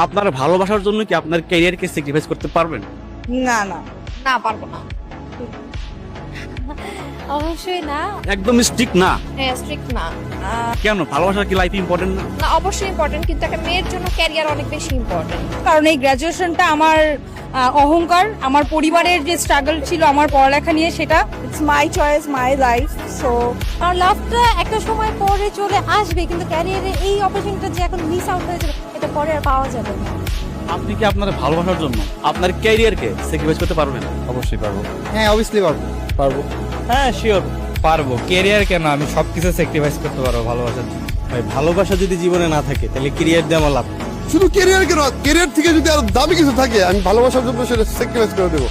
আপনার ভালোবাসার জন্য কি আপনার ক্যারিয়ারকে স্যাক্রিফাইস করতে পারবেন? না না না, পারবো না। অবশ্যই না। একদম স্ট্রিক্ট না? হ্যাঁ, স্ট্রিক্ট না। কেন, ভালোবাসা কি লাইফে ইম্পর্টেন্ট না? না, অবশ্যই ইম্পর্টেন্ট, কিন্তু একটা মেয়ের জন্য ক্যারিয়ার অনেক বেশি ইম্পর্টেন্ট। কারণ এই গ্র্যাজুয়েশনটা আমার অহংকার, আমার পরিবারের যে স্ট্রাগল ছিল আমার পড়ালেখা নিয়ে, সেটা it's my choice, my life. So আর লাভটা একটা সময় পরে চলে আসবে, কিন্তু ক্যারিয়ারে এই অপরচুনিটিটা যে এখন মিস আউট হয়ে যাবে, এটা পরে আর পাওয়া যাবে না। আপনি কি আপনার ভালোবাসার জন্য আপনার ক্যারিয়ারকে স্যাক্রিফাইস করতে পারবেন? অবশ্যই পারবো। হ্যাঁ, অবভিয়াসলি পারবো। হ্যাঁ, শিওর পারবো। ক্যারিয়ার কেন, আমি সবকিছু স্যাক্রিফাইস করতে পারবো ভালোবাসার জন্য। ভাই ভালোবাসা যদি জীবনে না থাকে তাহলে ক্যারিয়ার দিয়ে আমার লাভ। শুধু ক্যারিয়ার কেন, ক্যারিয়ার থেকে যদি আরো দামি কিছু থাকে আমি ভালোবাসার জন্য সেটা স্যাক্রিফাইস করে দেবো।